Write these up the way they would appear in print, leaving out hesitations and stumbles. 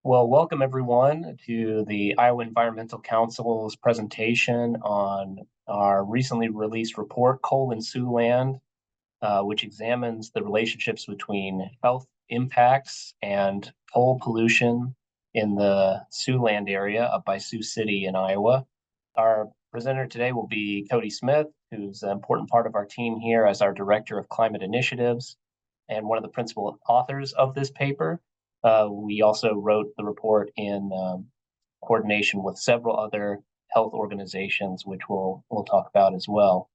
Well, welcome everyone to the Iowa Environmental Council's presentation on our recently released report, Coal in Siouxland, which examines the relationships between health impacts and coal pollution in the Siouxland area up by Sioux City in Iowa. Our presenter today will be Cody Smith, who's an important part of our team here as our Director of Climate Initiatives and one of the principal authors of this paper. We also wrote the report in coordination with several other health organizations, which we'll talk about as well.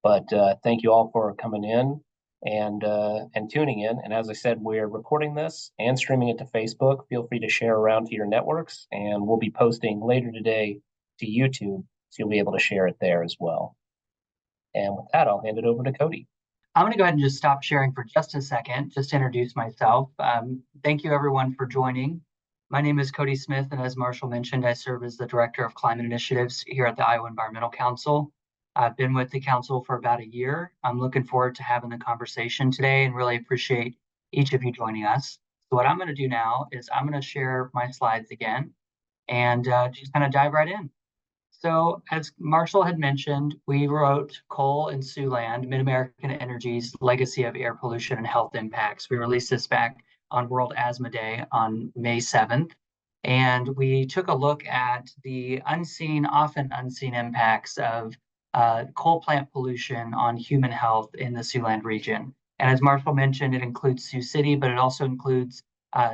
But thank you all for coming in and tuning in. And as I said, we're recording this and streaming it to Facebook. Feel free to share around to your networks, and we'll be posting later today to YouTube, so you'll be able to share it there as well. And with that, I'll hand it over to Cody. I'm going to go ahead and just stop sharing for just a second, just to introduce myself. Thank you, everyone, for joining. My name is Cody Smith, and as Marshall mentioned, I serve as the Director of Climate Initiatives here at the Iowa Environmental Council. I've been with the council for about a year. I'm looking forward to having the conversation today and really appreciate each of you joining us. So what I'm going to do now is I'm going to share my slides again and just kind of dive right in. So as Marshall had mentioned, we wrote Coal in Siouxland, MidAmerican Energy's Legacy of Air Pollution and Health Impacts. We released this back on World Asthma Day on May 7th. And we took a look at the often unseen impacts of coal plant pollution on human health in the Siouxland region. And as Marshall mentioned, it includes Sioux City, but it also includes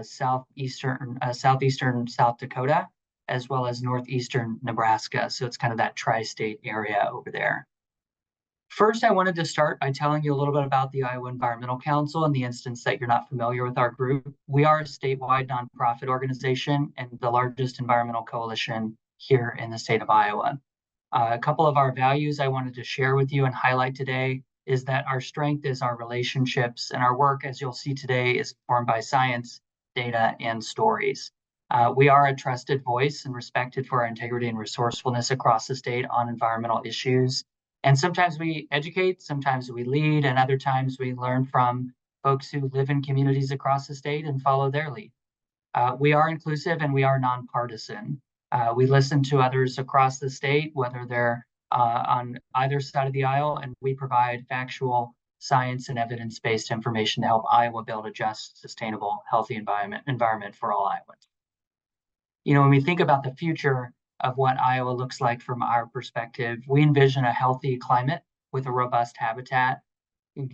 southeastern South Dakota, as well as northeastern Nebraska. So it's kind of that tri-state area over there. First, I wanted to start by telling you a little bit about the Iowa Environmental Council in the instance that you're not familiar with our group. We are a statewide nonprofit organization and the largest environmental coalition here in the state of Iowa. A couple of our values I wanted to share with you and highlight today is that our strength is our relationships, and our work, as you'll see today, is informed by science, data, and stories. We are a trusted voice and respected for our integrity and resourcefulness across the state on environmental issues. And sometimes we educate, sometimes we lead, and other times we learn from folks who live in communities across the state and follow their lead. We are inclusive and we are nonpartisan. We listen to others across the state, whether they're on either side of the aisle, and we provide factual science and evidence-based information to help Iowa build a just, sustainable, healthy environment for all Iowans. You know, when we think about the future of what Iowa looks like from our perspective, we envision a healthy climate with a robust habitat,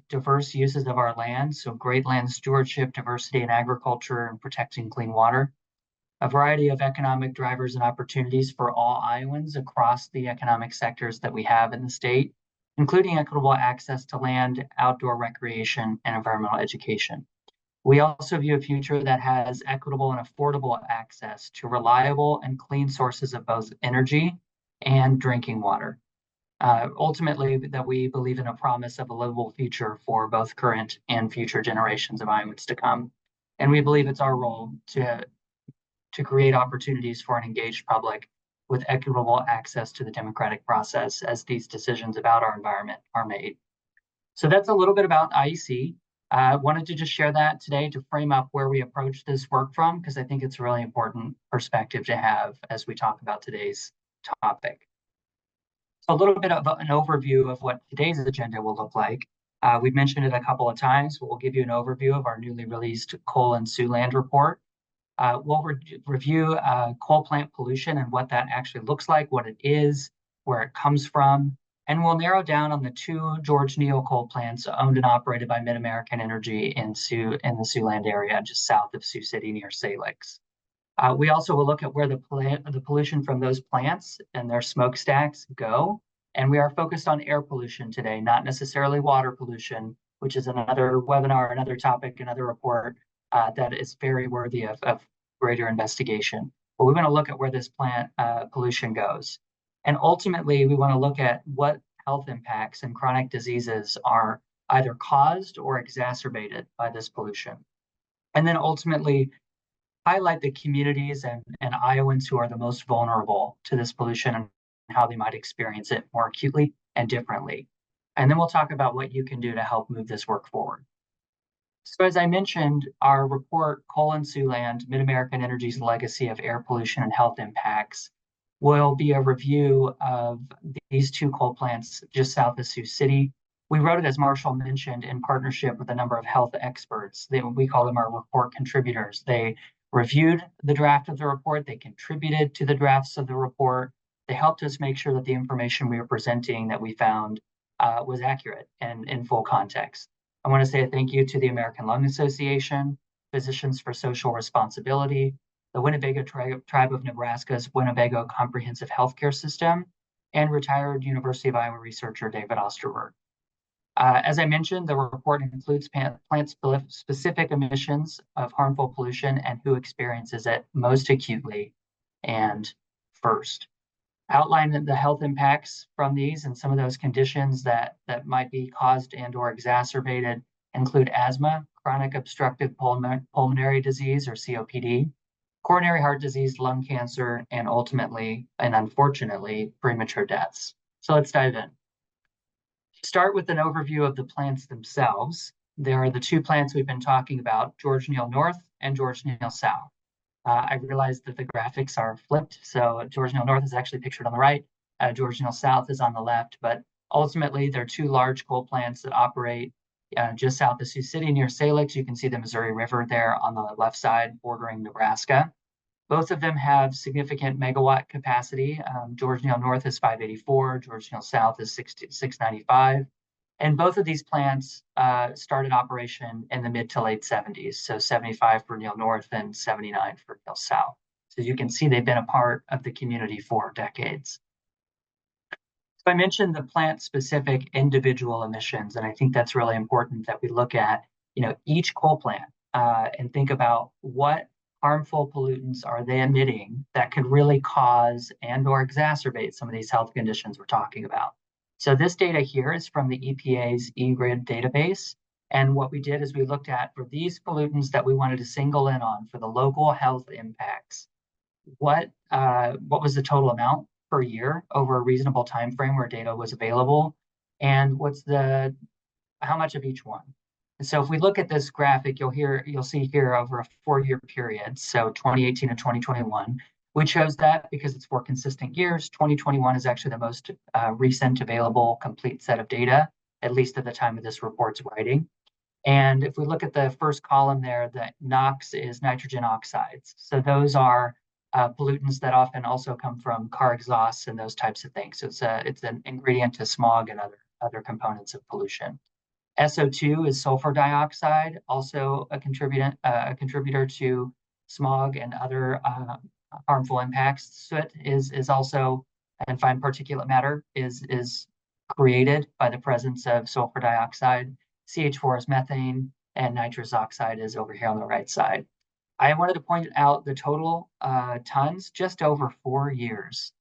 diverse uses of our land, so great land stewardship, diversity in agriculture, and protecting clean water, a variety of economic drivers and opportunities for all Iowans across the economic sectors that we have in the state, including equitable access to land, outdoor recreation, and environmental education. We also view a future that has equitable and affordable access to reliable and clean sources of both energy and drinking water. Ultimately, that we believe in a promise of a livable future for both current and future generations of Iowans to come. And we believe it's our role to create opportunities for an engaged public with equitable access to the democratic process as these decisions about our environment are made. So that's a little bit about IEC. I wanted to just share that today to frame up where we approach this work from, because I think it's a really important perspective to have as we talk about today's topic. So a little bit of an overview of what today's agenda will look like. We've mentioned it a couple of times, but we'll give you an overview of our newly released Coal in Siouxland report. We'll review coal plant pollution and what that actually looks like, what it is, where it comes from, and we'll narrow down on the two George Neal coal plants owned and operated by MidAmerican Energy in the Siouxland area, just south of Sioux City near Salix. We also will look at where the pollution from those plants and their smokestacks go, and we are focused on air pollution today, not necessarily water pollution, which is another webinar, another topic, another report that is very worthy of greater investigation. But we want to look at where this plant pollution goes. And ultimately, we want to look at what health impacts and chronic diseases are either caused or exacerbated by this pollution. And then ultimately, highlight the communities and Iowans who are the most vulnerable to this pollution and how they might experience it more acutely and differently. And then we'll talk about what you can do to help move this work forward. So as I mentioned, our report, Coal and Siouxland, MidAmerican Energy's Legacy of Air Pollution and Health Impacts, will be a review of these two coal plants just south of Sioux City. We wrote it, as Marshall mentioned, in partnership with a number of health experts. We call them our report contributors. They reviewed the draft of the report, they contributed to the drafts of the report, they helped us make sure that the information we were presenting that we found was accurate and in full context. I want to say a thank you to the American Lung Association, Physicians for Social Responsibility, the Winnebago Tribe of Nebraska's Winnebago Comprehensive Healthcare System, and retired University of Iowa researcher David Osterberg. As I mentioned, the report includes plant-specific emissions of harmful pollution and who experiences it most acutely and first. Outline the health impacts from these, and some of those conditions that might be caused and or exacerbated include asthma, chronic obstructive pulmonary disease or COPD, coronary heart disease, lung cancer, and ultimately and unfortunately premature deaths. So let's dive in. Start with an overview of the plants themselves. There are the two plants we've been talking about, George Neal North and George Neal South. I realized that the graphics are flipped, so George Neal North is actually pictured on the right, George Neal South is on the left, but ultimately they're two large coal plants that operate just south of Sioux City near Salix. You can see the Missouri River there on the left side bordering Nebraska. Both of them have significant megawatt capacity. George Neal North is 584, George Neal South is 695. And both of these plants started operation in the mid to late 70s, so 75 for Neal North and 79 for Neal South. So you can see they've been a part of the community for decades. So I mentioned the plant-specific individual emissions, and I think that's really important that we look at, each coal plant and think about what harmful pollutants are they emitting that could really cause and or exacerbate some of these health conditions we're talking about. So this data here is from the EPA's eGrid database. And what we did is we looked at for these pollutants that we wanted to single in on for the local health impacts, what was the total amount per year over a reasonable time frame where data was available, and how much of each one. And so if we look at this graphic, you'll see here over a 4-year period, so 2018 and 2021. We chose that because it's 4 consistent years. 2021 is actually the most recent available complete set of data, at least at the time of this report's writing. And if we look at the first column there, the NOx is nitrogen oxides. So those are pollutants that often also come from car exhausts and those types of things. So it's an ingredient to smog and other components of pollution. SO2 is sulfur dioxide, also a contributor to smog and other harmful impacts. Soot is also, and fine particulate matter is created by the presence of sulfur dioxide. CH4 is methane, and nitrous oxide is over here on the right side. I wanted to point out the total tons just over 4 years,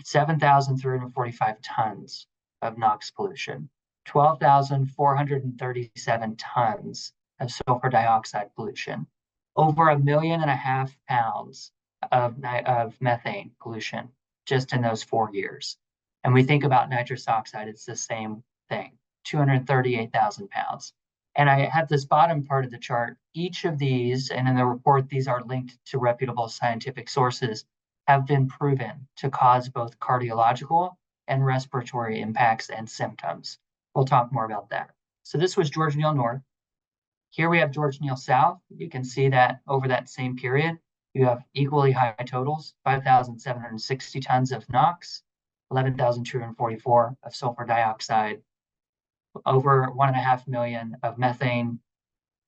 7,345 tons of NOx pollution, 12,437 tons of sulfur dioxide pollution, over 1.5 million pounds of methane pollution just in those 4 years. And we think about nitrous oxide, it's the same thing, 238,000 pounds. And I have this bottom part of the chart. Each of these, and in the report, these are linked to reputable scientific sources, have been proven to cause both cardiological and respiratory impacts and symptoms. We'll talk more about that. So this was George Neal North. Here we have George Neal South. You can see that over that same period, you have equally high totals, 5,760 tons of NOx, 11,244 of sulfur dioxide, over 1.5 million of methane,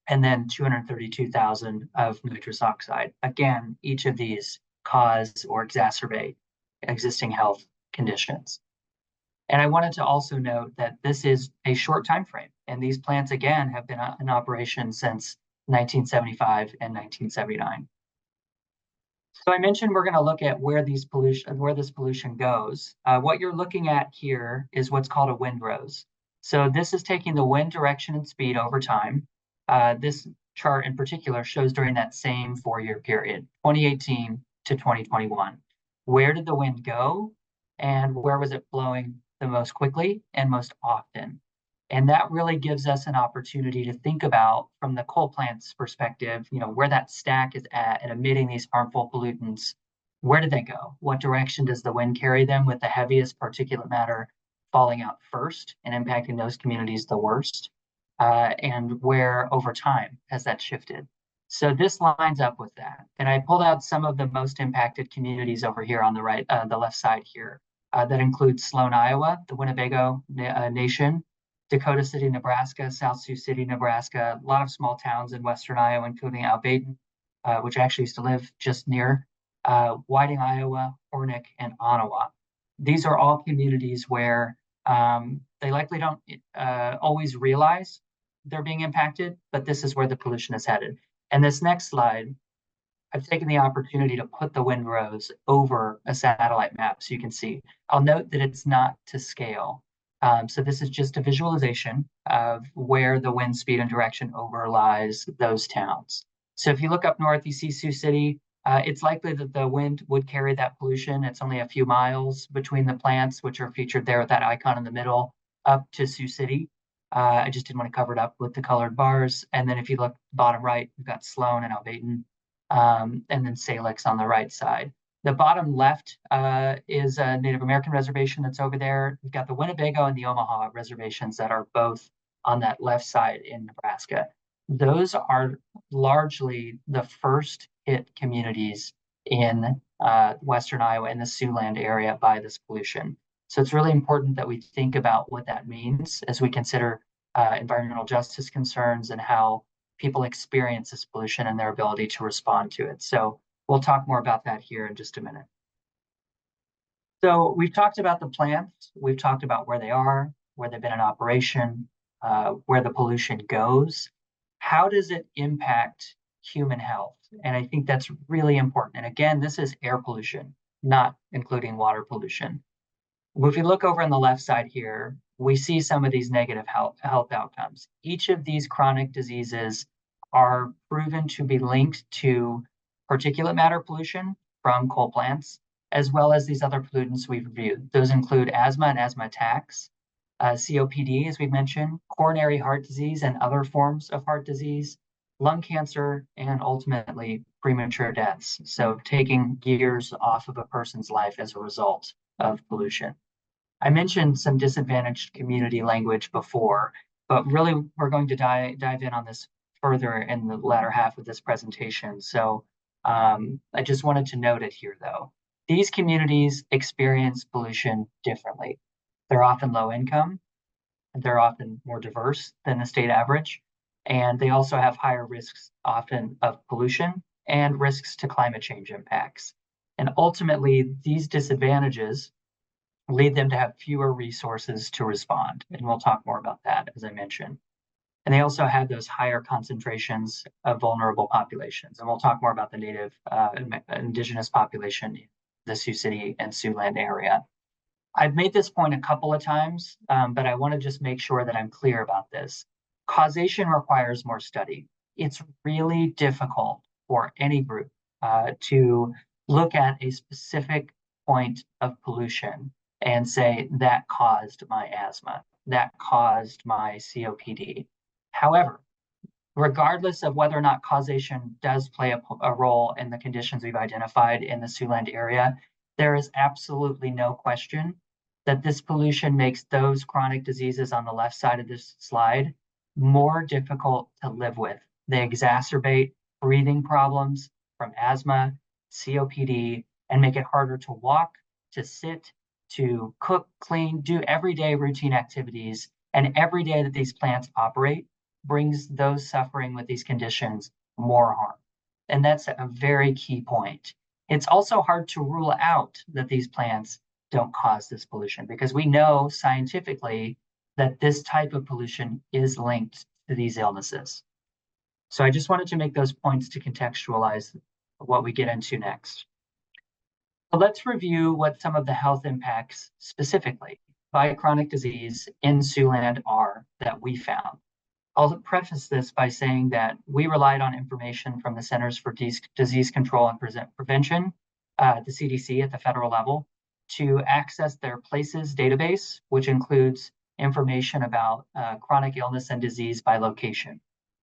and then 232,000 of nitrous oxide. Again, each of these cause or exacerbate existing health conditions. And I wanted to also note that this is a short time frame, and these plants again have been in operation since 1975 and 1979. So I mentioned we're going to look at where this pollution goes. What you're looking at here is what's called a windrose. So this is taking the wind direction and speed over time. This chart in particular shows during that same 4-year period, 2018 to 2021. Where did the wind go, and where was it blowing the most quickly and most often? And that really gives us an opportunity to think about, from the coal plant's perspective, where that stack is at and emitting these harmful pollutants. Where do they go? What direction does the wind carry them, with the heaviest particulate matter falling out first and impacting those communities the worst? And where over time has that shifted? So this lines up with that. And I pulled out some of the most impacted communities over here on the right, the left side here. That includes Siouxland, Iowa, the Winnebago Nation, Dakota City, Nebraska, South Sioux City, Nebraska, a lot of small towns in western Iowa, including Albaton, which I actually used to live just near, Whiting, Iowa, Hornick, and Ottawa. These are all communities where they likely don't always realize they're being impacted, but this is where the pollution is headed. And this next slide, I've taken the opportunity to put the windrows over a satellite map so you can see. I'll note that it's not to scale. So this is just a visualization of where the wind speed and direction overlies those towns. So if you look up north, you see Sioux City. It's likely that the wind would carry that pollution. It's only a few miles between the plants, which are featured there with that icon in the middle, up to Sioux City. I just didn't want to cover it up with the colored bars. And then if you look bottom right, we've got Sloan and Albaton, and then Salix on the right side. The bottom left is a Native American reservation that's over there. We've got the Winnebago and the Omaha reservations that are both on that left side in Nebraska. Those are largely the first hit communities in western Iowa in the Siouxland area by this pollution. So it's really important that we think about what that means as we consider environmental justice concerns and how people experience this pollution and their ability to respond to it. So we'll talk more about that here in just a minute. So we've talked about the plants, we've talked about where they are, where they've been in operation, where the pollution goes. How does it impact human health? And I think that's really important. And again, this is air pollution, not including water pollution. If we look over on the left side here, we see some of these negative health outcomes. Each of these chronic diseases are proven to be linked to particulate matter pollution from coal plants, as well as these other pollutants we've reviewed. Those include asthma and asthma attacks, COPD, as we mentioned, coronary heart disease and other forms of heart disease, lung cancer, and ultimately premature deaths. So taking years off of a person's life as a result of pollution. I mentioned some disadvantaged community language before, but really we're going to dive in on this further in the latter half of this presentation. So I just wanted to note it here, though. These communities experience pollution differently. They're often low income, they're often more diverse than the state average, and they also have higher risks often of pollution and risks to climate change impacts. And ultimately, these disadvantages lead them to have fewer resources to respond. And we'll talk more about that, as I mentioned. And they also have those higher concentrations of vulnerable populations. And we'll talk more about the native indigenous population in the Sioux City and Siouxland area. I've made this point a couple of times, but I want to just make sure that I'm clear about this. Causation requires more study. It's really difficult for any group to look at a specific point of pollution and say that caused my asthma, that caused my COPD. However, regardless of whether or not causation does play a role in the conditions we've identified in the Siouxland area, there is absolutely no question that this pollution makes those chronic diseases on the left side of this slide more difficult to live with. They exacerbate breathing problems from asthma, COPD, and make it harder to walk, to sit, to cook, clean, do everyday routine activities. And every day that these plants operate brings those suffering with these conditions more harm. And that's a very key point. It's also hard to rule out that these plants don't cause this pollution, because we know scientifically that this type of pollution is linked to these illnesses. So I just wanted to make those points to contextualize what we get into next. So let's review what some of the health impacts specifically by chronic disease in Siouxland are that we found. I'll preface this by saying that we relied on information from the Centers for Disease Control and Prevention, the CDC at the federal level, to access their places database, which includes information about chronic illness and disease by location.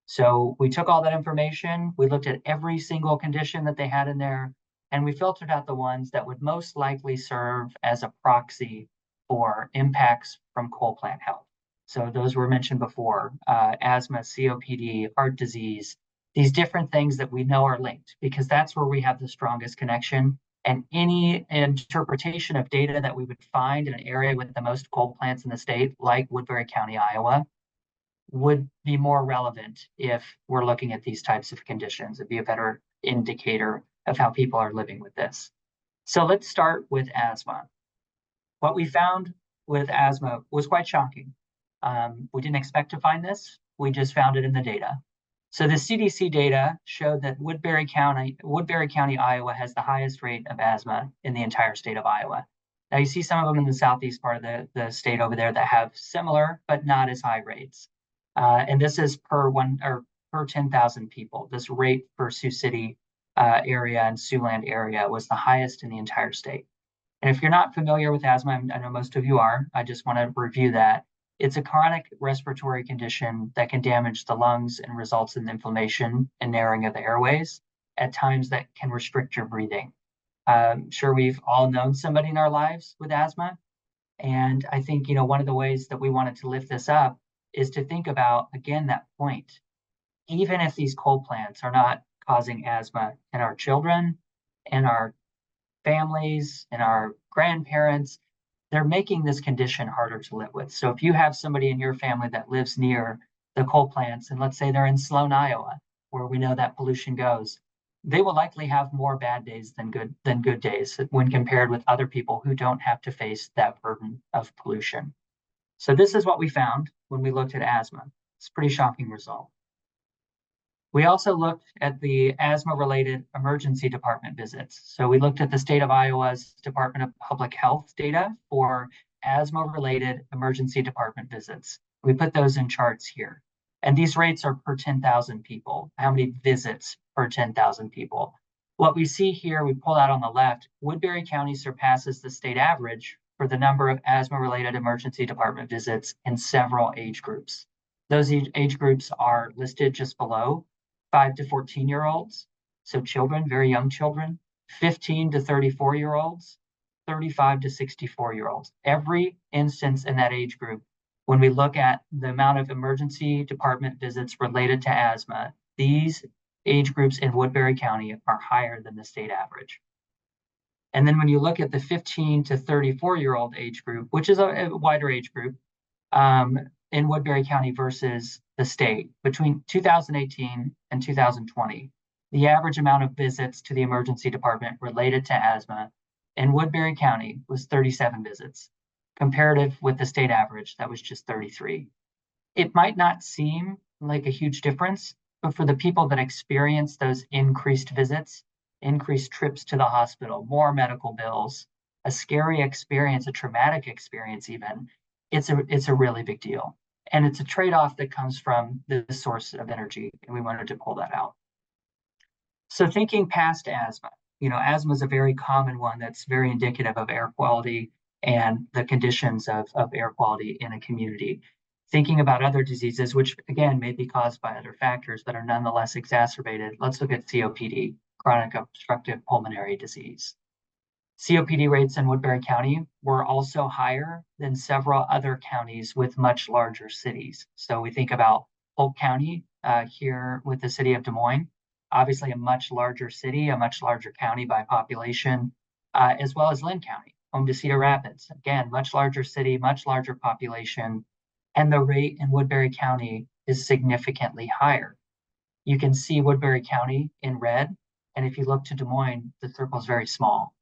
So we took all that information, we looked at every single condition that they had in there, and we filtered out the ones that would most likely serve as a proxy for impacts from coal plant health. So those were mentioned before, asthma, COPD, heart disease, these different things that we know are linked, because that's where we have the strongest connection. And any interpretation of data that we would find in an area with the most coal plants in the state, like Woodbury County, Iowa, would be more relevant if we're looking at these types of conditions. It'd be a better indicator of how people are living with this. So let's start with asthma. What we found with asthma was quite shocking. We didn't expect to find this. We just found it in the data. So the CDC data showed that Woodbury County, Iowa has the highest rate of asthma in the entire state of Iowa. Now you see some of them in the southeast part of the state over there that have similar, but not as high rates. And this is per 10,000 people. This rate for Sioux City area and Siouxland area was the highest in the entire state. And if you're not familiar with asthma, I know most of you are, I just want to review that. It's a chronic respiratory condition that can damage the lungs and results in inflammation and narrowing of the airways, at times that can restrict your breathing. Sure, we've all known somebody in our lives with asthma. And I think, one of the ways that we wanted to lift this up is to think about, again, that point. Even if these coal plants are not causing asthma in our children, in our families, in our grandparents, they're making this condition harder to live with. So if you have somebody in your family that lives near the coal plants, and let's say they're in Sloan, Iowa, where we know that pollution goes, they will likely have more bad days than good days when compared with other people who don't have to face that burden of pollution. So this is what we found when we looked at asthma. It's a pretty shocking result. We also looked at the asthma-related emergency department visits. So we looked at the state of Iowa's Department of Public Health data for asthma-related emergency department visits. We put those in charts here. And these rates are per 10,000 people. How many visits per 10,000 people? What we see here, we pull out on the left, Woodbury County surpasses the state average for the number of asthma-related emergency department visits in several age groups. Those age groups are listed just below: 5 to 14-year-olds, so children, very young children, 15 to 34-year-olds, 35 to 64-year-olds. Every instance in that age group, when we look at the amount of emergency department visits related to asthma, these age groups in Woodbury County are higher than the state average. And then when you look at the 15 to 34-year-old age group, which is a wider age group, in Woodbury County versus the state, between 2018 and 2020, the average amount of visits to the emergency department related to asthma in Woodbury County was 37 visits, comparative with the state average that was just 33. It might not seem like a huge difference, but for the people that experience those increased visits, increased trips to the hospital, more medical bills, a scary experience, a traumatic experience even, it's a really big deal. And it's a trade-off that comes from this source of energy, and we wanted to pull that out. So thinking past asthma, asthma is a very common one that's very indicative of air quality and the conditions of air quality in a community. Thinking about other diseases, which again may be caused by other factors but are nonetheless exacerbated, let's look at COPD, chronic obstructive pulmonary disease. COPD rates in Woodbury County were also higher than several other counties with much larger cities. So we think about Polk County here with the city of Des Moines, obviously a much larger city, a much larger county by population, as well as Lynn County, home to Cedar Rapids. Again, much larger city, much larger population, and the rate in Woodbury County is significantly higher. You can see Woodbury County in red, and if you look to Des Moines, the circle is very small.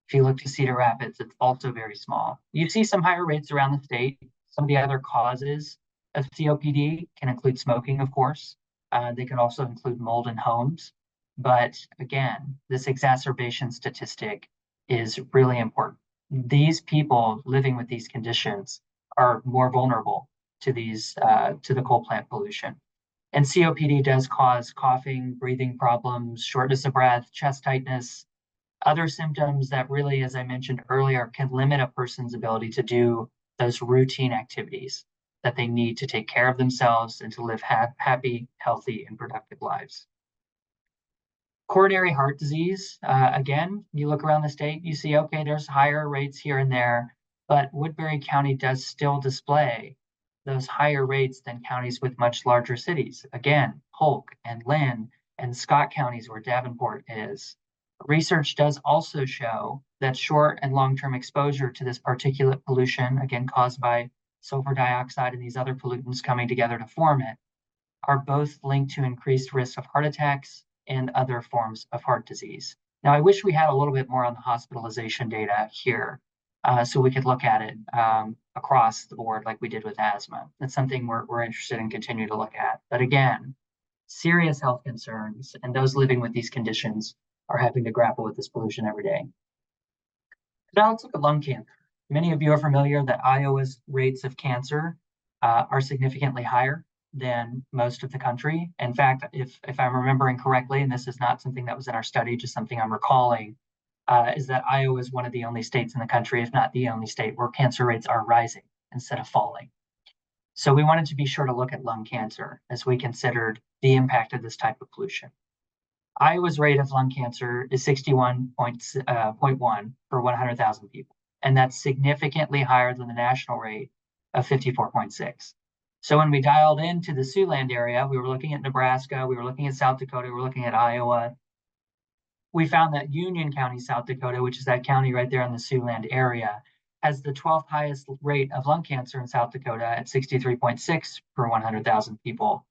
If you look to Cedar Rapids, it's also very small. You see some higher rates around the state. Some of the other causes of COPD can include smoking, of course. They can also include mold in homes. But again, this exacerbation statistic is really important. These people living with these conditions are more vulnerable to to the coal plant pollution. And COPD does cause coughing, breathing problems, shortness of breath, chest tightness, other symptoms that really, as I mentioned earlier, can limit a person's ability to do those routine activities that they need to take care of themselves and to live happy, healthy, and productive lives. Coronary heart disease, again, you look around the state, you see, okay, there's higher rates here and there, but Woodbury County does still display those higher rates than counties with much larger cities. Again, Polk and Lynn and Scott counties where Davenport is. Research does also show that short and long-term exposure to this particulate pollution, again, caused by sulfur dioxide and these other pollutants coming together to form it, are both linked to increased risk of heart attacks and other forms of heart disease. Now, I wish we had a little bit more on the hospitalization data here, so we could look at it across the board like we did with asthma. That's something we're interested in continuing to look at. But again, serious health concerns, and those living with these conditions are having to grapple with this pollution every day. Now let's look at lung cancer. Many of you are familiar that Iowa's rates of cancer are significantly higher than most of the country. In fact, if I'm remembering correctly, and this is not something that was in our study, just something I'm recalling, is that Iowa is one of the only states in the country, if not the only state, where cancer rates are rising instead of falling. So we wanted to be sure to look at lung cancer as we considered the impact of this type of pollution. Iowa's rate of lung cancer is 61.1 per 100,000 people, and that's significantly higher than the national rate of 54.6. So when we dialed into the Siouxland area, we were looking at Nebraska, we were looking at South Dakota, we were looking at Iowa. We found that Union County, South Dakota, which is that county right there in the Siouxland area, has the 12th highest rate of lung cancer in South Dakota at 63.6 per 100,000 people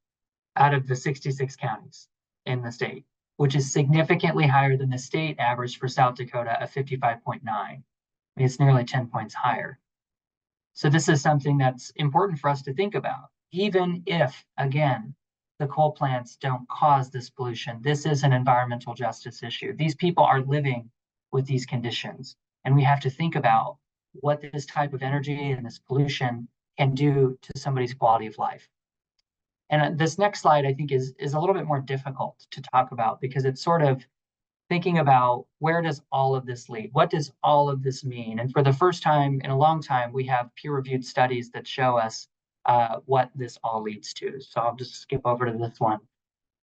out of the 66 counties in the state, which is significantly higher than the state average for South Dakota of 55.9. I mean, it's nearly 10 points higher. So this is something that's important for us to think about. Even if, again, the coal plants don't cause this pollution, this is an environmental justice issue. These people are living with these conditions, and we have to think about what this type of energy and this pollution can do to somebody's quality of life. And this next slide, I think, is a little bit more difficult to talk about because it's sort of thinking about where does all of this lead? What does all of this mean? And for the first time in a long time, we have peer-reviewed studies that show us what this all leads to. So I'll just skip over to this one.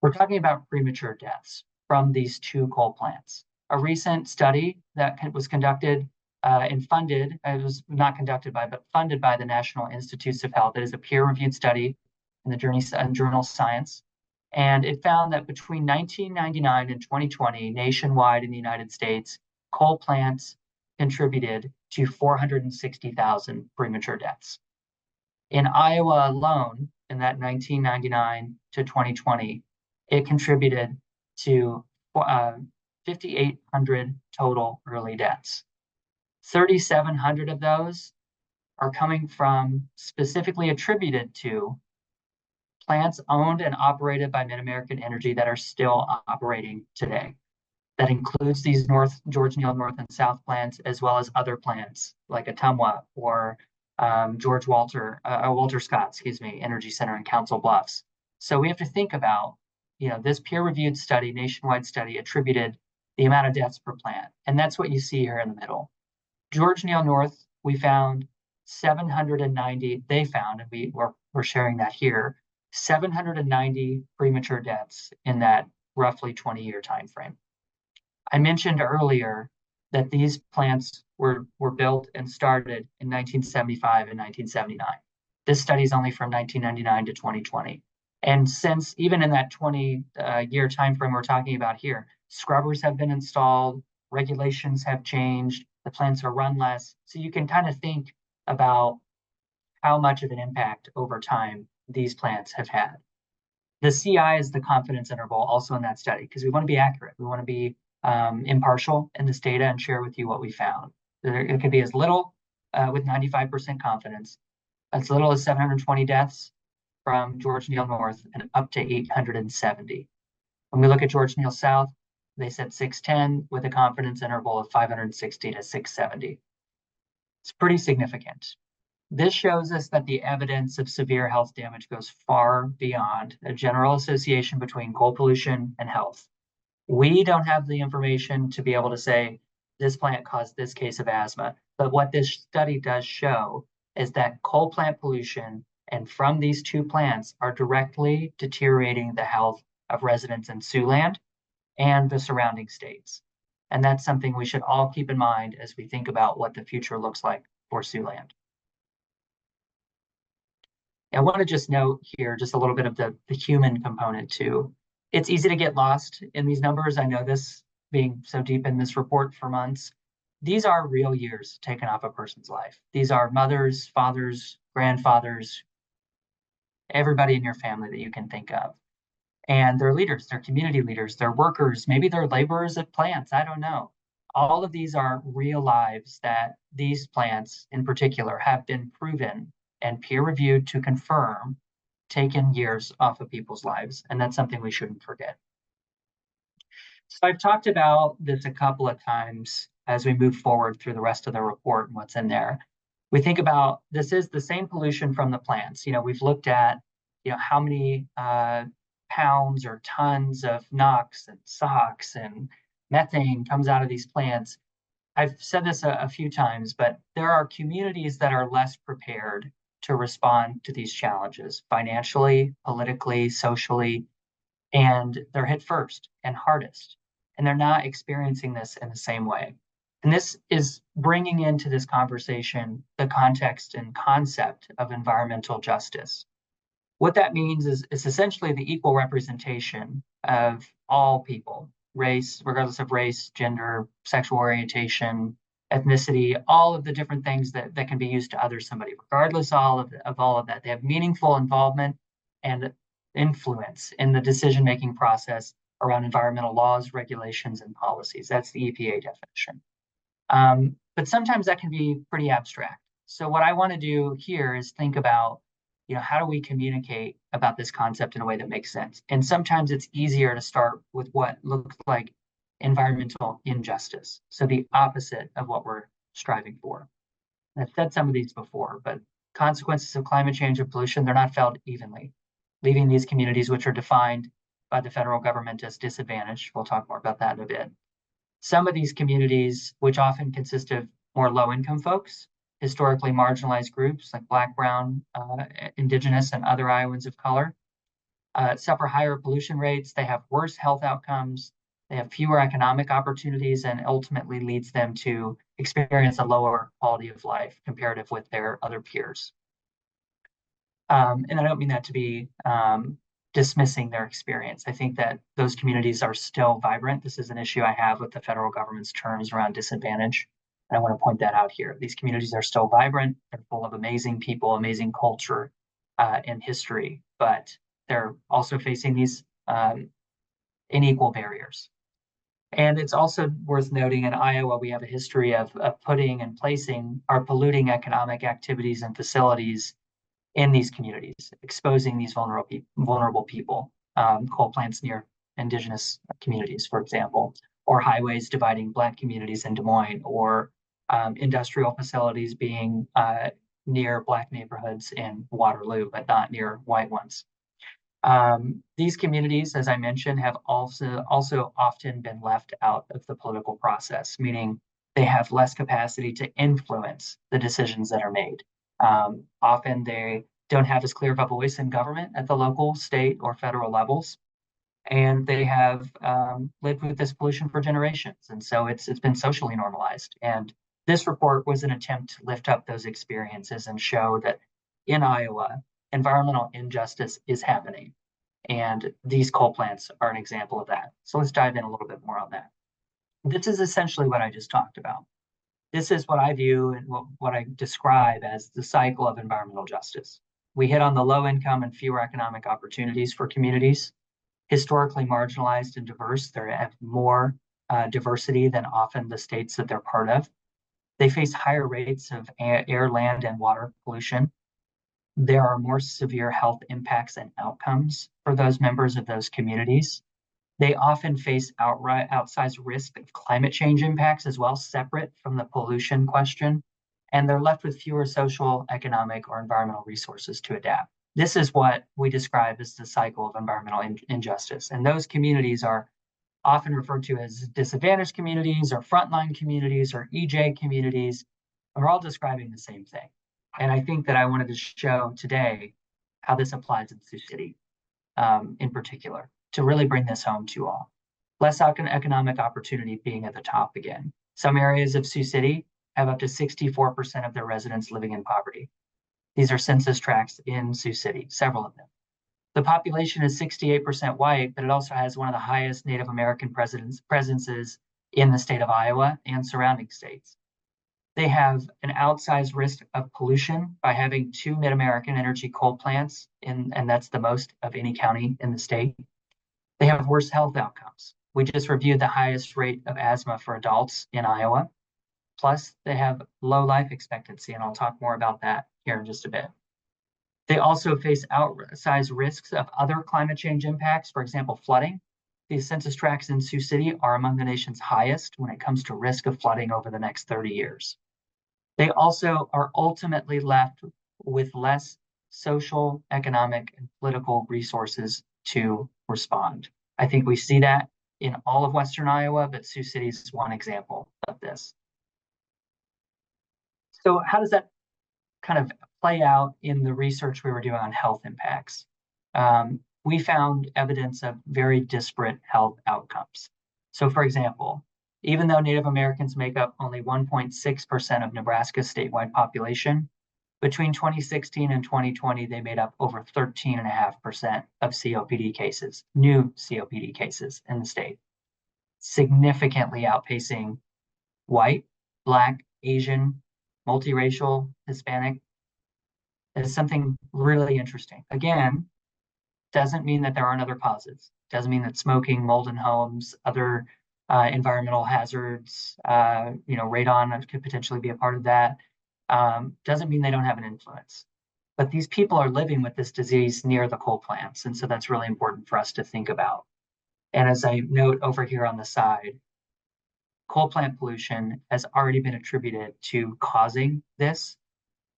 We're talking about premature deaths from these two coal plants. A recent study that was conducted and funded, it was not conducted by, but funded by the National Institutes of Health. It is a peer-reviewed study in the journal Science. And it found that between 1999 and 2020, nationwide in the United States, coal plants contributed to 460,000 premature deaths. In Iowa alone, in that 1999 to 2020, it contributed to 5,800 total early deaths. 3,700 of those are coming from, specifically attributed to, plants owned and operated by MidAmerican Energy that are still operating today. That includes these George Neal North and South plants, as well as other plants like Ottumwa or Walter Scott, Energy Center in Council Bluffs. So we have to think about, this peer-reviewed study, nationwide study, attributed the amount of deaths per plant. And that's what you see here in the middle. George Neal North, we found 790, they found, and we're sharing that here, 790 premature deaths in that roughly 20-year time frame. I mentioned earlier that these plants were built and started in 1975 and 1979. This study is only from 1999 to 2020. And since even in that 20-year time frame we're talking about here, scrubbers have been installed, regulations have changed, the plants are run less. So you can kind of think about how much of an impact over time these plants have had. The CI is the confidence interval also in that study because we want to be accurate. We want to be impartial in this data and share with you what we found. It could be as little with 95% confidence, as little as 720 deaths from George Neal North and up to 870. When we look at George Neal South, they said 610 with a confidence interval of 560 to 670. It's pretty significant. This shows us that the evidence of severe health damage goes far beyond a general association between coal pollution and health. We don't have the information to be able to say this plant caused this case of asthma, but what this study does show is that coal plant pollution and from these two plants are directly deteriorating the health of residents in Siouxland and the surrounding states. And that's something we should all keep in mind as we think about what the future looks like for Siouxland. I want to just note here just a little bit of the human component too. It's easy to get lost in these numbers. I know this being so deep in this report for months. These are real years taken off a person's life. These are mothers, fathers, grandfathers, everybody in your family that you can think of. And they're leaders, they're community leaders, they're workers, maybe they're laborers at plants, I don't know. All of these are real lives that these plants in particular have been proven and peer reviewed to confirm taken years off of people's lives. And that's something we shouldn't forget. So I've talked about this a couple of times as we move forward through the rest of the report and what's in there. We think about this is the same pollution from the plants. We've looked at how many pounds or tons of NOx and SOx and methane comes out of these plants. I've said this a few times, but there are communities that are less prepared to respond to these challenges financially, politically, socially, and they're hit first and hardest. And they're not experiencing this in the same way. And this is bringing into this conversation the context and concept of environmental justice. What that means is it's essentially the equal representation of all people, race, regardless of race, gender, sexual orientation, ethnicity, all of the different things that can be used to other somebody, regardless of all of that. They have meaningful involvement and influence in the decision-making process around environmental laws, regulations, and policies. That's the EPA definition. But sometimes that can be pretty abstract. So what I want to do here is think about how do we communicate about this concept in a way that makes sense? And sometimes it's easier to start with what looks like environmental injustice. So the opposite of what we're striving for. I've said some of these before, but consequences of climate change and pollution, they're not felt evenly, leaving these communities, which are defined by the federal government as disadvantaged. We'll talk more about that in a bit. Some of these communities, which often consist of more low-income folks, historically marginalized groups like Black, Brown, Indigenous, and other Iowans of color, suffer higher pollution rates. They have worse health outcomes. They have fewer economic opportunities, and ultimately leads them to experience a lower quality of life comparative with their other peers. And I don't mean that to be dismissing their experience. I think that those communities are still vibrant. This is an issue I have with the federal government's terms around disadvantage. And I want to point that out here. These communities are still vibrant. They're full of amazing people, amazing culture, and history, but they're also facing these unequal barriers. And it's also worth noting in Iowa, we have a history of putting and placing our polluting economic activities and facilities in these communities, exposing these vulnerable people, coal plants near Indigenous communities, for example, or highways dividing Black communities in Des Moines, or industrial facilities being near Black neighborhoods in Waterloo, but not near white ones. These communities, as I mentioned, have also often been left out of the political process, meaning they have less capacity to influence the decisions that are made. Often they don't have as clear of a voice in government at the local, state, or federal levels. And they have lived with this pollution for generations. And so it's been socially normalized. And this report was an attempt to lift up those experiences and show that in Iowa, environmental injustice is happening. And these coal plants are an example of that. So let's dive in a little bit more on that. This is essentially what I just talked about. This is what I view and what I describe as the cycle of environmental justice. We hit on the low income and fewer economic opportunities for communities. Historically marginalized and diverse, they have more diversity than often the states that they're part of. They face higher rates of air, land, and water pollution. There are more severe health impacts and outcomes for those members of those communities. They often face outsized risk of climate change impacts as well, separate from the pollution question. And they're left with fewer social, economic, or environmental resources to adapt. This is what we describe as the cycle of environmental injustice. And those communities are often referred to as disadvantaged communities or frontline communities or EJ communities. And we're all describing the same thing. And I think that I wanted to show today how this applies in Sioux City, in particular, to really bring this home to all. Less economic opportunity being at the top again. Some areas of Sioux City have up to 64% of their residents living in poverty. These are census tracts in Sioux City, several of them. The population is 68% white, but it also has one of the highest Native American presences in the state of Iowa and surrounding states. They have an outsized risk of pollution by having 2 MidAmerican energy coal plants, and that's the most of any county in the state. They have worse health outcomes. We just reviewed the highest rate of asthma for adults in Iowa. Plus, they have low life expectancy, and I'll talk more about that here in just a bit. They also face outsized risks of other climate change impacts, for example, flooding. These census tracts in Sioux City are among the nation's highest when it comes to risk of flooding over the next 30 years. They also are ultimately left with less social, economic, and political resources to respond. I think we see that in all of Western Iowa, but Sioux City is one example of this. So how does that kind of play out in the research we were doing on health impacts? We found evidence of very disparate health outcomes. So for example, even though Native Americans make up only 1.6% of Nebraska's statewide population, between 2016 and 2020, they made up over 13.5% of COPD cases, new COPD cases in the state, significantly outpacing white, Black, Asian, multiracial, Hispanic. That is something really interesting. Again, doesn't mean that there aren't other causes. Doesn't mean that smoking, mold in homes, other environmental hazards, radon could potentially be a part of that. Doesn't mean they don't have an influence. But these people are living with this disease near the coal plants. And so that's really important for us to think about. And as I note over here on the side, coal plant pollution has already been attributed to causing this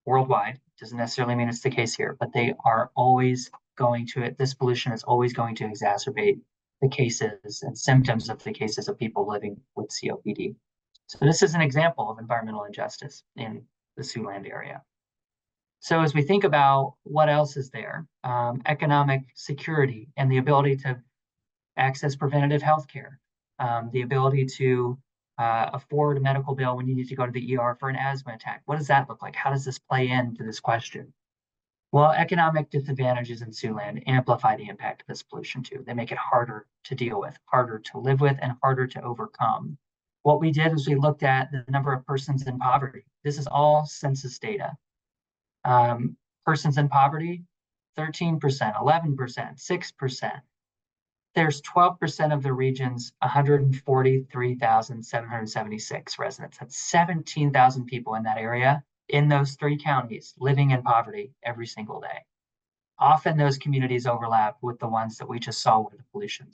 worldwide. Doesn't necessarily mean it's the case here, but they are always going to, this pollution is always going to exacerbate the cases and symptoms of the cases of people living with COPD. So this is an example of environmental injustice in the Siouxland area. So as we think about what else is there, economic security and the ability to access preventative health care, the ability to afford a medical bill when you need to go to the ER for an asthma attack. What does that look like? How does this play into this question? Well, economic disadvantages in Siouxland amplify the impact of this pollution too. They make it harder to deal with, harder to live with, and harder to overcome. What we did is we looked at the number of persons in poverty. This is all census data. Persons in poverty, 13%, 11%, 6%. There's 12% of the region's 143,776 residents. That's 17,000 people in that area in those 3 counties living in poverty every single day. Often those communities overlap with the ones that we just saw where the pollution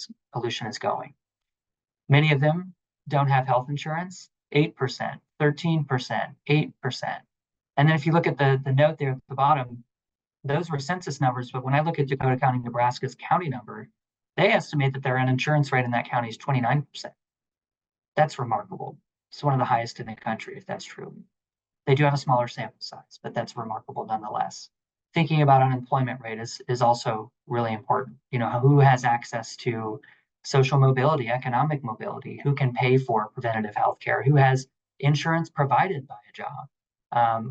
is going. Many of them don't have health insurance, 8%, 13%, 8%. And then if you look at the note there at the bottom, those were census numbers, but when I look at Dakota County, Nebraska's county number, they estimate that their uninsurance rate in that county is 29%. That's remarkable. It's one of the highest in the country, if that's true. They do have a smaller sample size, but that's remarkable nonetheless. Thinking about unemployment rate is also really important. Who has access to social mobility, economic mobility, who can pay for preventative health care, who has insurance provided by a job,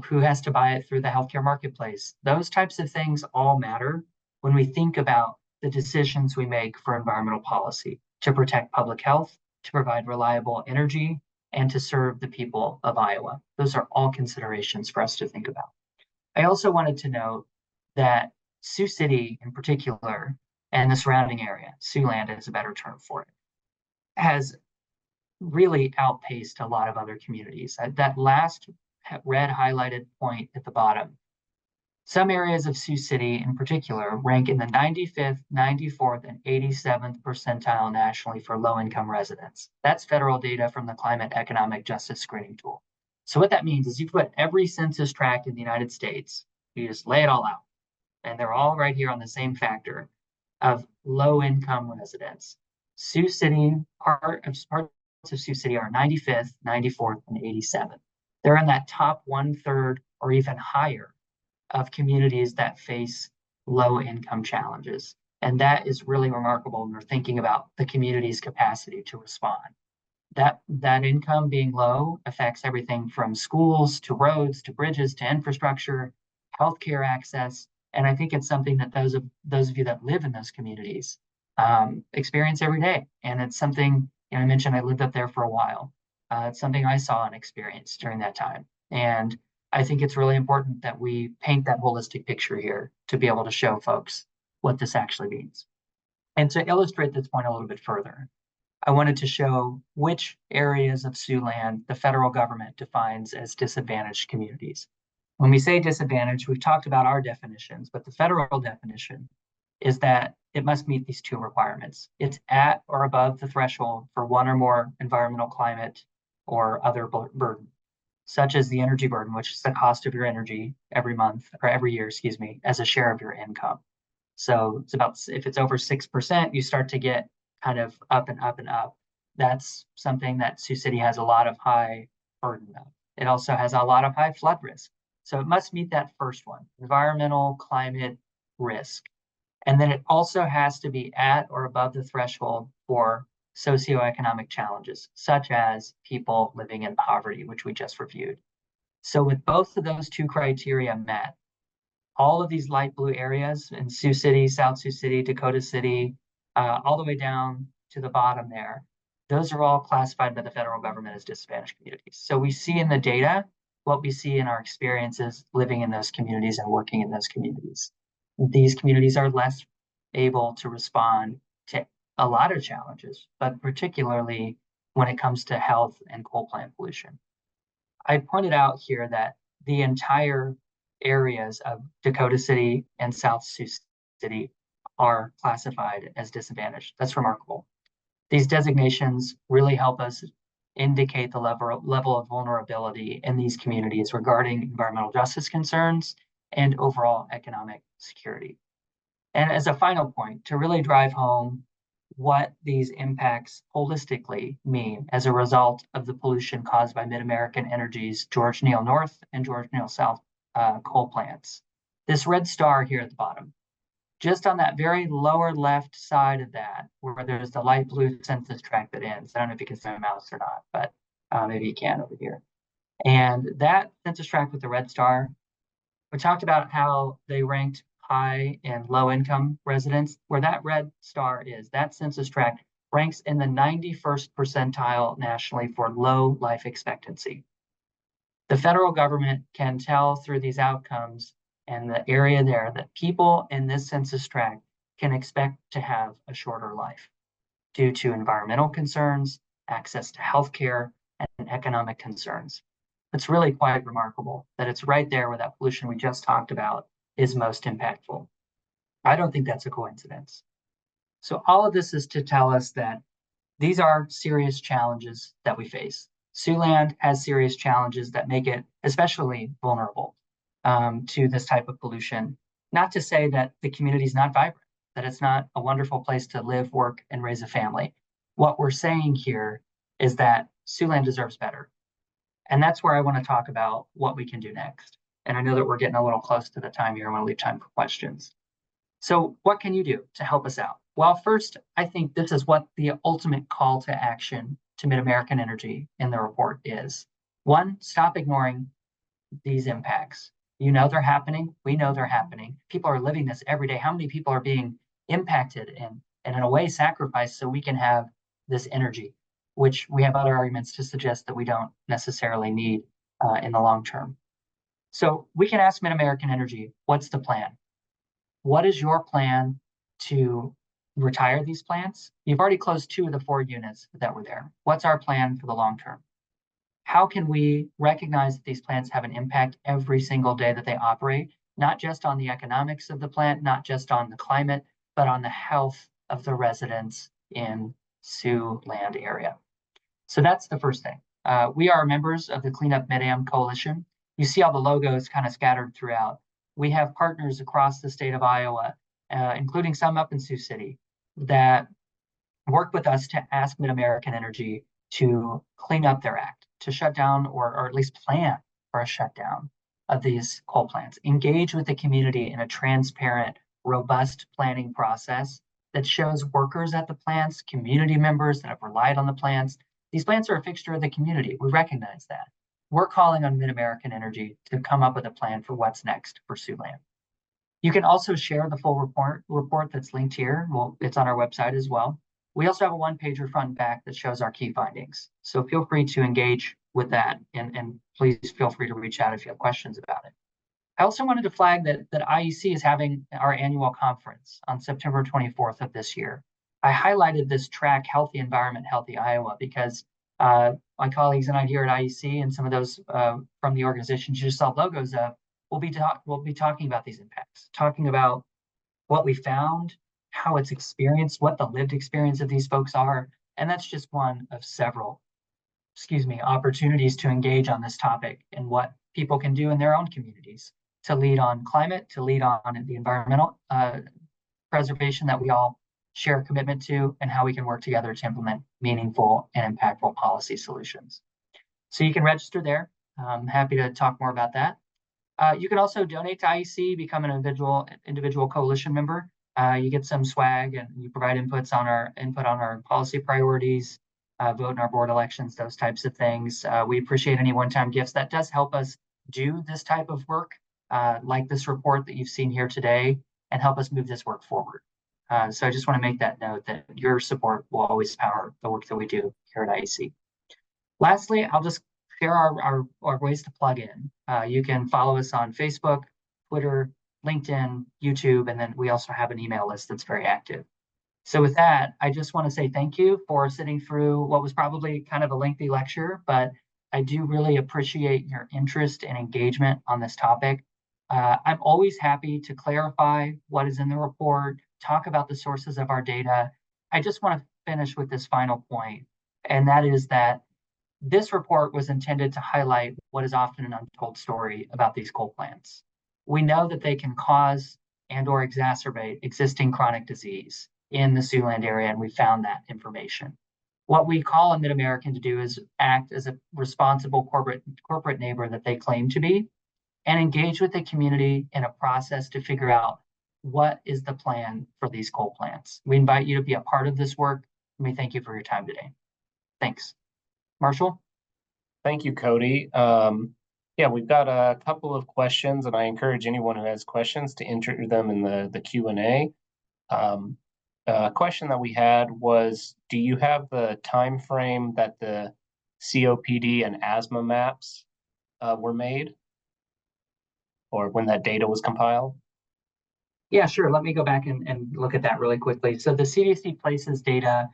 who has to buy it through the healthcare marketplace. Those types of things all matter when we think about the decisions we make for environmental policy to protect public health, to provide reliable energy, and to serve the people of Iowa. Those are all considerations for us to think about. I also wanted to note that Sioux City in particular, and the surrounding area, Siouxland is a better term for it, has really outpaced a lot of other communities. That last red highlighted point at the bottom, some areas of Sioux City in particular rank in the 95th, 94th, and 87th percentile nationally for low-income residents. That's federal data from the Climate Economic Justice Screening Tool. So what that means is you put every census tract in the United States, you just lay it all out, and they're all right here on the same factor of low-income residents. Sioux City, parts of Sioux City are 95th, 94th, and 87th. They're in that top 1/3 or even higher of communities that face low income challenges. And that is really remarkable when we're thinking about the community's capacity to respond. That income being low affects everything from schools to roads to bridges to infrastructure, healthcare access. And I think it's something that those of you that live in those communities experience every day. And it's something, I mentioned I lived up there for a while. It's something I saw and experienced during that time. And I think it's really important that we paint that holistic picture here to be able to show folks what this actually means. And to illustrate this point a little bit further, I wanted to show which areas of Siouxland the federal government defines as disadvantaged communities. When we say disadvantaged, we've talked about our definitions, but the federal definition is that it must meet these two requirements. It's at or above the threshold for one or more environmental, climate, or other burden, such as the energy burden, which is the cost of your energy every month or every year, as a share of your income. So it's about, if it's over 6%, you start to get kind of up and up and up. That's something that Sioux City has a lot of high burden of. It also has a lot of high flood risk. So it must meet that first one, environmental, climate risk. And then it also has to be at or above the threshold for socioeconomic challenges, such as people living in poverty, which we just reviewed. So with both of those two criteria met, all of these light blue areas in Sioux City, South Sioux City, Dakota City, all the way down to the bottom there, those are all classified by the federal government as disadvantaged communities. So we see in the data what we see in our experiences living in those communities and working in those communities. These communities are less able to respond to a lot of challenges, but particularly when it comes to health and coal plant pollution. I pointed out here that the entire areas of Dakota City and South Sioux City are classified as disadvantaged. That's remarkable. These designations really help us indicate the level of vulnerability in these communities regarding environmental justice concerns and overall economic security. And as a final point, to really drive home what these impacts holistically mean as a result of the pollution caused by MidAmerican Energy's George Neal North and George Neal South coal plants. This red star here at the bottom, just on that very lower left side of that, where there's the light blue census tract that ends. I don't know if you can see my mouse or not, but maybe you can over here. And that census tract with the red star, we talked about how they ranked high and low income residents. Where that red star is, that census tract ranks in the 91st percentile nationally for low life expectancy. The federal government can tell through these outcomes and the area there that people in this census tract can expect to have a shorter life due to environmental concerns, access to healthcare, and economic concerns. It's really quite remarkable that it's right there where that pollution we just talked about is most impactful. I don't think that's a coincidence. So all of this is to tell us that these are serious challenges that we face. Siouxland has serious challenges that make it especially vulnerable to this type of pollution. Not to say that the community is not vibrant, that it's not a wonderful place to live, work, and raise a family. What we're saying here is that Siouxland deserves better. And that's where I want to talk about what we can do next. And I know that we're getting a little close to the time here. I want to leave time for questions. So what can you do to help us out? Well, first, I think this is what the ultimate call to action to MidAmerican Energy in the report is. One, stop ignoring these impacts. You know they're happening. We know they're happening. People are living this every day. How many people are being impacted and in a way sacrificed so we can have this energy, which we have other arguments to suggest that we don't necessarily need in the long term. So we can ask MidAmerican Energy, what's the plan? What is your plan to retire these plants? You've already closed 2 of the 4 units that were there. What's our plan for the long term? How can we recognize that these plants have an impact every single day that they operate, not just on the economics of the plant, not just on the climate, but on the health of the residents in Siouxland area? So that's the first thing. We are members of the Cleanup MidAm Coalition. You see all the logos kind of scattered throughout. We have partners across the state of Iowa, including some up in Sioux City, that work with us to ask MidAmerican Energy to clean up their act, to shut down or at least plan for a shutdown of these coal plants. Engage with the community in a transparent, robust planning process that shows workers at the plants, community members that have relied on the plants. These plants are a fixture of the community. We recognize that. We're calling on MidAmerican Energy to come up with a plan for what's next for Siouxland. You can also share the full report that's linked here. Well, it's on our website as well. We also have a one-pager front and back that shows our key findings. So feel free to engage with that, and please feel free to reach out if you have questions about it. I also wanted to flag that IEC is having our annual conference on September 24th of this year. I highlighted this track, Healthy Environment, Healthy Iowa, because my colleagues and I here at IEC and some of those from the organizations you just saw logos of, we'll be talking about these impacts, talking about what we found, how it's experienced, what the lived experience of these folks are. And that's just one of several, opportunities to engage on this topic and what people can do in their own communities to lead on climate, to lead on the environmental preservation that we all share a commitment to, and how we can work together to implement meaningful and impactful policy solutions. So you can register there. I'm happy to talk more about that. You can also donate to IEC, become an individual coalition member. You get some swag, and you provide input on our policy priorities, vote in our board elections, those types of things. We appreciate any one-time gifts. That does help us do this type of work, like this report that you've seen here today, and help us move this work forward. So I just want to make that note that your support will always power the work that we do here at IEC. Lastly, I'll just share our ways to plug in. You can follow us on Facebook, Twitter, LinkedIn, YouTube, and then we also have an email list that's very active. So with that, I just want to say thank you for sitting through what was probably kind of a lengthy lecture, but I do really appreciate your interest and engagement on this topic. I'm always happy to clarify what is in the report, talk about the sources of our data. I just want to finish with this final point, and that is that this report was intended to highlight what is often an untold story about these coal plants. We know that they can cause and/or exacerbate existing chronic disease in the Siouxland area, and we found that information. What we call on MidAmerican to do is act as a responsible corporate neighbor that they claim to be, and engage with the community in a process to figure out what is the plan for these coal plants. We invite you to be a part of this work, and we thank you for your time today. Thanks. Marshall? Thank you, Cody. Yeah, we've got a couple of questions, and I encourage anyone who has questions to enter them in the Q&A. A question that we had was, do you have the time frame that the COPD and asthma maps were made, or when that data was compiled? Yeah, sure. Let me go back and look at that really quickly. So the CDC places data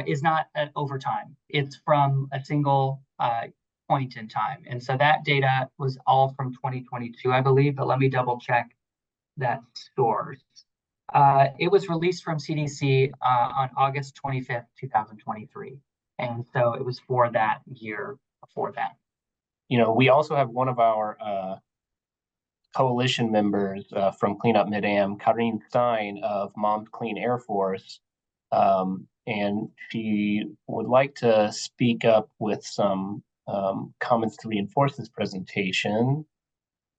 is not over time. It's from a single point in time. And so that data was all from 2022, I believe, but let me double check that source. It was released from CDC on August 25th, 2023. And so it was for that year before that. You know, we also have one of our coalition members from Clean Up Mid-Am, Karine Stein of Moms Clean Air Force, and she would like to speak up with some comments to reinforce this presentation.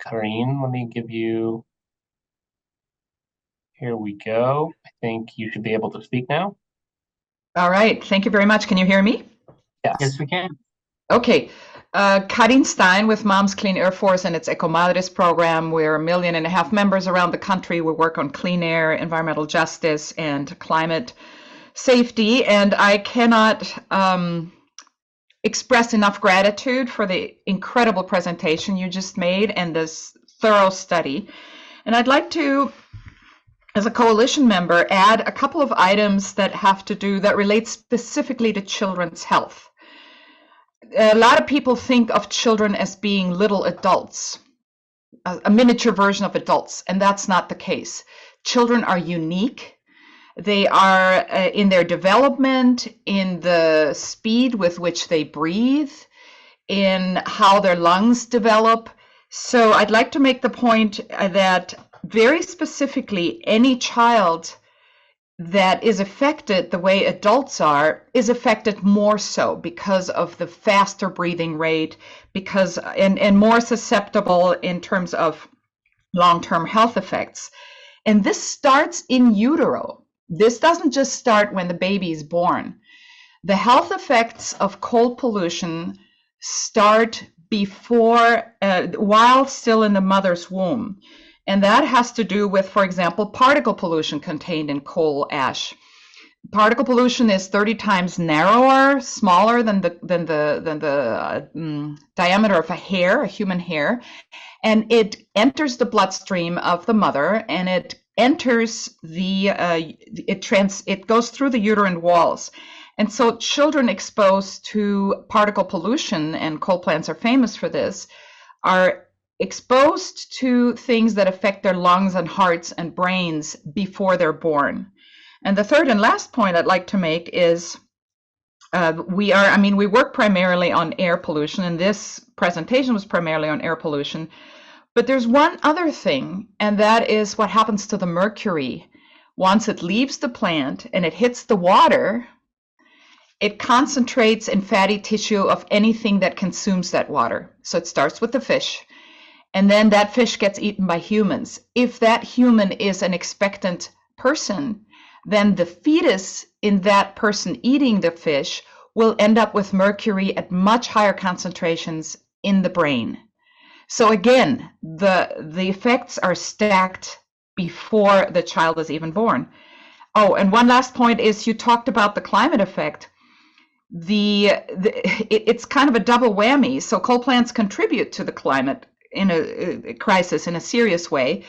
Karine, let me give you, here we go. I think you should be able to speak now. All right, thank you very much. Can you hear me? Yes, we can. Okay. Karine Stein with Moms Clean Air Force and its EcoMadres program. We're 1.5 million members around the country. We work on clean air, environmental justice, and climate safety. And I cannot express enough gratitude for the incredible presentation you just made and this thorough study. And I'd like to, as a coalition member, add a couple of items that relate specifically to children's health. A lot of people think of children as being little adults, a miniature version of adults, and that's not the case. Children are unique. They are in their development, in the speed with which they breathe, in how their lungs develop. So I'd like to make the point that very specifically, any child that is affected the way adults are is affected more so because of the faster breathing rate, because and more susceptible in terms of long-term health effects. And this starts in utero. This doesn't just start when the baby is born. The health effects of cold pollution start before, while still in the mother's womb. And that has to do with, for example, particle pollution contained in coal ash. Particle pollution is 30 times narrower, smaller than the diameter of a hair, a human hair, and it enters the bloodstream of the mother, and it enters it goes through the uterine walls. And so children exposed to particle pollution, and coal plants are famous for this, are exposed to things that affect their lungs and hearts and brains before they're born. And the third and last point I'd like to make is we work primarily on air pollution, and this presentation was primarily on air pollution. But there's one other thing, and that is what happens to the mercury. Once it leaves the plant and it hits the water, it concentrates in fatty tissue of anything that consumes that water. So it starts with the fish, and then that fish gets eaten by humans. If that human is an expectant person, then the fetus in that person eating the fish will end up with mercury at much higher concentrations in the brain. So again, the effects are stacked before the child is even born. Oh, and one last point is, you talked about the climate effect. It's kind of a double whammy. So coal plants contribute to the climate in a crisis in a serious way.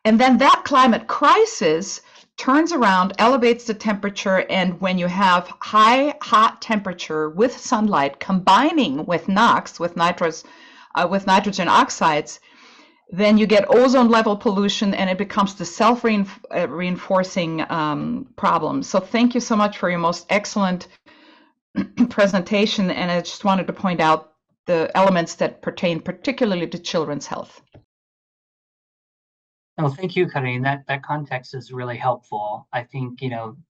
And then that climate crisis turns around, elevates the temperature, and when you have high, hot temperature with sunlight combining with NOx, with nitrogen oxides, then you get ozone level pollution, and it becomes the self-reinforcing problem. So thank you so much for your most excellent presentation, and I just wanted to point out the elements that pertain particularly to children's health. Oh, thank you, Karin. That context is really helpful. I think,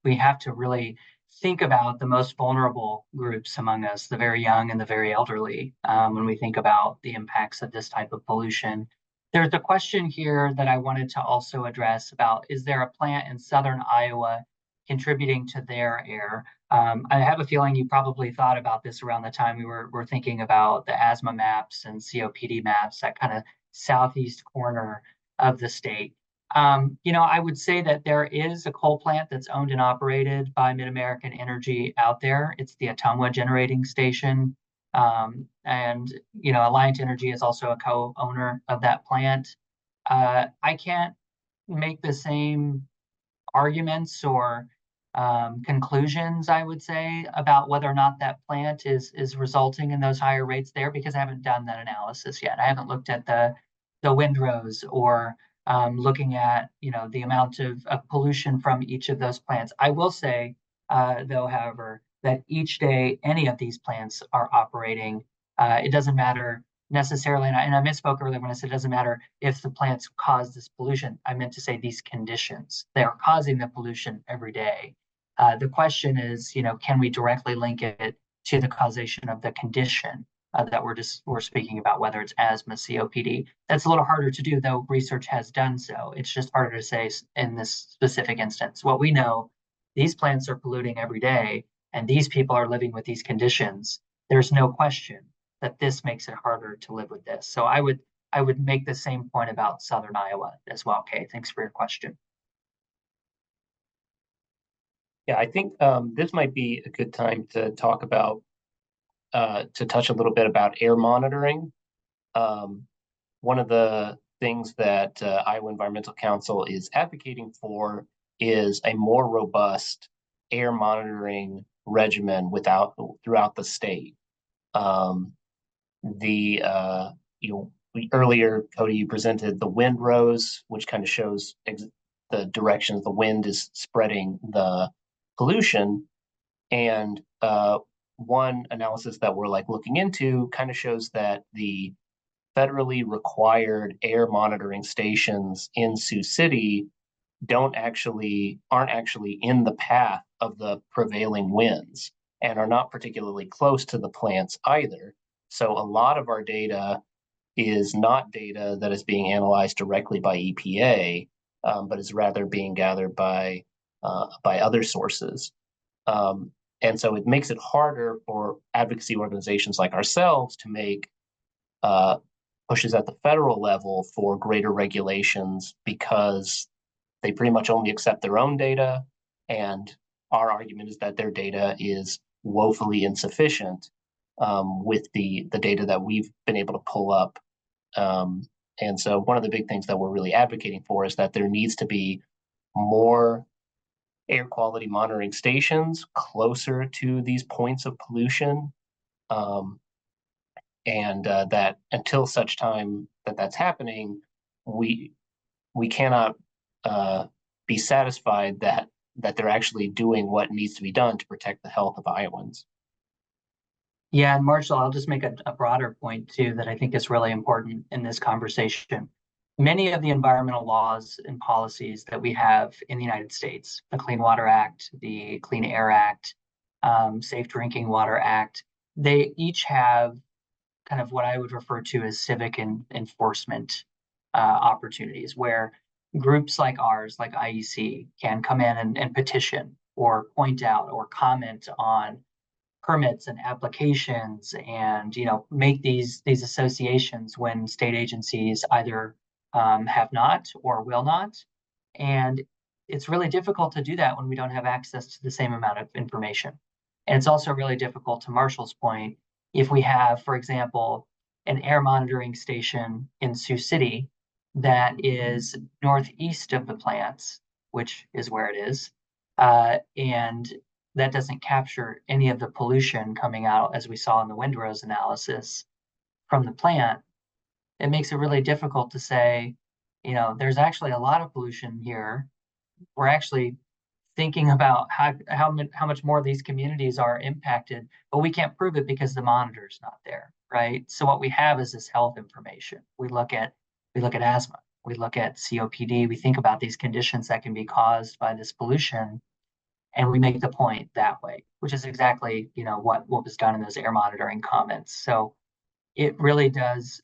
we have to really think about the most vulnerable groups among us, the very young and the very elderly, when we think about the impacts of this type of pollution. There's a question here that I wanted to also address about, is there a plant in southern Iowa contributing to their air? I have a feeling you probably thought about this around the time we were thinking about the asthma maps and COPD maps, that kind of southeast corner of the state. I would say that there is a coal plant that's owned and operated by MidAmerican Energy out there. It's the Ottumwa Generating Station. And Alliant Energy is also a co-owner of that plant. I can't make the same arguments or conclusions, I would say, about whether or not that plant is resulting in those higher rates there, because I haven't done that analysis yet. I haven't looked at the windrows or looking at the amount of pollution from each of those plants. I will say, though, however, that each day any of these plants are operating, it doesn't matter necessarily, and I misspoke earlier when I said it doesn't matter if the plants cause this pollution. I meant to say these conditions. They are causing the pollution every day. The question is, can we directly link it to the causation of the condition that we're speaking about, whether it's asthma, COPD? That's a little harder to do, though research has done so. It's just harder to say in this specific instance. What we know, these plants are polluting every day, and these people are living with these conditions. There's no question that this makes it harder to live with this. So I would make the same point about southern Iowa as well. Kay, thanks for your question. Yeah, I think this might be a good time to talk about, to touch a little bit about air monitoring. One of the things that Iowa Environmental Council is advocating for is a more robust air monitoring regimen throughout the state. Earlier, Cody, you presented the windrows, which kind of shows the direction the wind is spreading the pollution. And one analysis that we're looking into kind of shows that the federally required air monitoring stations in Sioux City aren't actually in the path of the prevailing winds and are not particularly close to the plants either. So a lot of our data is not data that is being analyzed directly by EPA, but is rather being gathered by other sources. And so it makes it harder for advocacy organizations like ourselves to make pushes at the federal level for greater regulations, because they pretty much only accept their own data. And our argument is that their data is woefully insufficient with the data that we've been able to pull up. And so one of the big things that we're really advocating for is that there needs to be more air quality monitoring stations closer to these points of pollution. And that until such time that that's happening, we cannot be satisfied that they're actually doing what needs to be done to protect the health of Iowans. Yeah, and Marshall, I'll just make a broader point too that I think is really important in this conversation. Many of the environmental laws and policies that we have in the United States, the Clean Water Act, the Clean Air Act, Safe Drinking Water Act, they each have kind of what I would refer to as civic enforcement opportunities, where groups like ours, like IEC, can come in and petition or point out or comment on permits and applications, and make these associations when state agencies either have not or will not. And it's really difficult to do that when we don't have access to the same amount of information. And it's also really difficult, to Marshall's point, if we have, for example, an air monitoring station in Sioux City that is northeast of the plants, which is where it is, and that doesn't capture any of the pollution coming out, as we saw in the windrows analysis from the plant. It makes it really difficult to say, there's actually a lot of pollution here. We're actually thinking about how much more these communities are impacted, but we can't prove it because the monitor's not there, right? So what we have is this health information. We look at asthma, we look at COPD, we think about these conditions that can be caused by this pollution, and we make the point that way, which is exactly what was done in those air monitoring comments. So it really does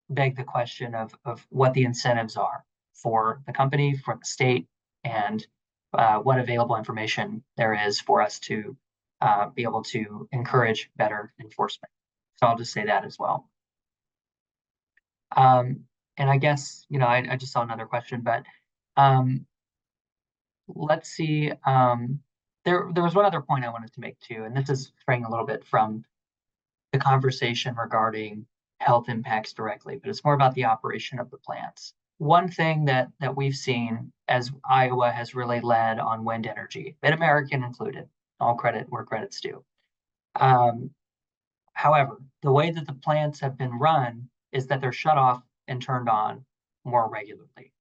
beg the question of what the incentives are for the company, for the state, and what available information there is for us to be able to encourage better enforcement. So I'll just say that as well. And I guess, I just saw another question, but let's see. There was one other point I wanted to make too, and this is straying a little bit from the conversation regarding health impacts directly, but it's more about the operation of the plants. One thing that we've seen as Iowa has really led on wind energy, MidAmerican included, all credit where credit's due. However, the way that the plants have been run is that they're shut off and turned on more regularly.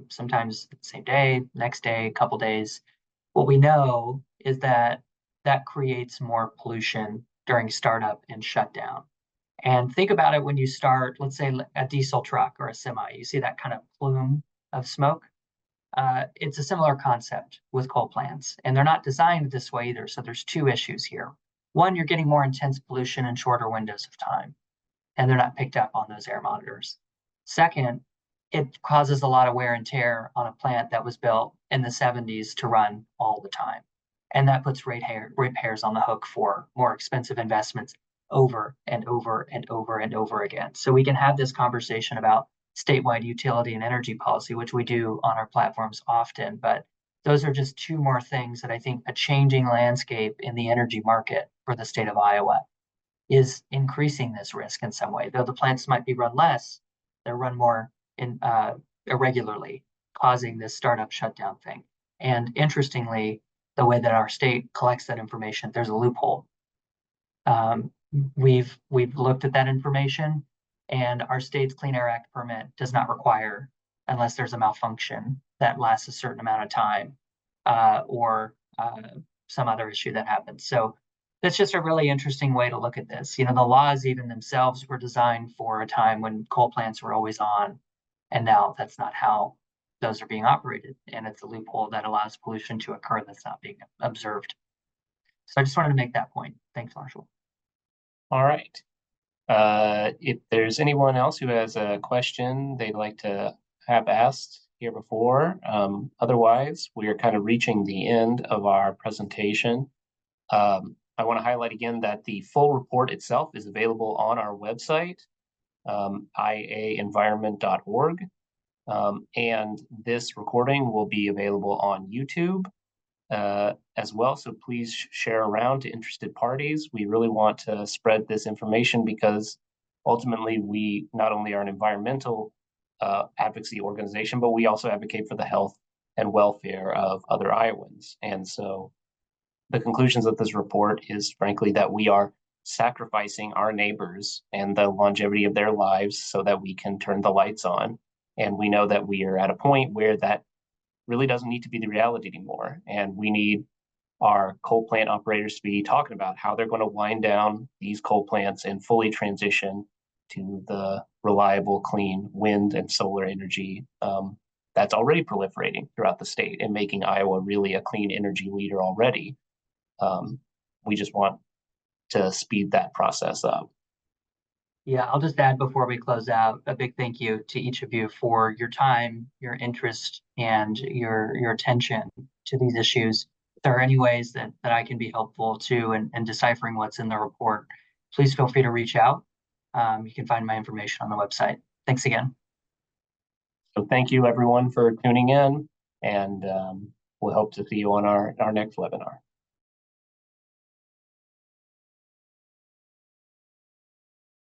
Sometimes the same day, next day, a couple days. What we know is that creates more pollution during startup and shutdown. And think about it when you start, let's say, a diesel truck or a semi, you see that kind of plume of smoke. It's a similar concept with coal plants, and they're not designed this way either. So there's two issues here. One, you're getting more intense pollution in shorter windows of time, and they're not picked up on those air monitors. Second, it causes a lot of wear and tear on a plant that was built in the 70s to run all the time. And that puts ratepayers on the hook for more expensive investments over and over and over and over again. So we can have this conversation about statewide utility and energy policy, which we do on our platforms often, but those are just two more things that I think a changing landscape in the energy market for the state of Iowa is increasing this risk in some way. Though the plants might be run less, they're run more irregularly, causing this startup shutdown thing. And interestingly, the way that our state collects that information, there's a loophole. We've looked at that information, and our state's Clean Air Act permit does not require, unless there's a malfunction that lasts a certain amount of time, or some other issue that happens. So that's just a really interesting way to look at this. The laws even themselves were designed for a time when coal plants were always on, and now that's not how those are being operated, and it's a loophole that allows pollution to occur that's not being observed. So I just wanted to make that point. Thanks, Marshall. All right. If there's anyone else who has a question they'd like to have asked here before, otherwise, we are kind of reaching the end of our presentation. I want to highlight again that the full report itself is available on our website, iaenvironment.org. And this recording will be available on YouTube as well. So please share around to interested parties. We really want to spread this information because ultimately we not only are an environmental advocacy organization, but we also advocate for the health and welfare of other Iowans. And so the conclusions of this report is frankly that we are sacrificing our neighbors and the longevity of their lives so that we can turn the lights on. And we know that we are at a point where that really doesn't need to be the reality anymore. And we need our coal plant operators to be talking about how they're going to wind down these coal plants and fully transition to the reliable, clean wind and solar energy that's already proliferating throughout the state and making Iowa really a clean energy leader already. We just want to speed that process up. Yeah, I'll just add before we close out a big thank you to each of you for your time, your interest, and your attention to these issues. If there are any ways that I can be helpful to in deciphering what's in the report, please feel free to reach out. You can find my information on the website. Thanks again. So thank you everyone for tuning in, and we'll hope to see you on our next webinar.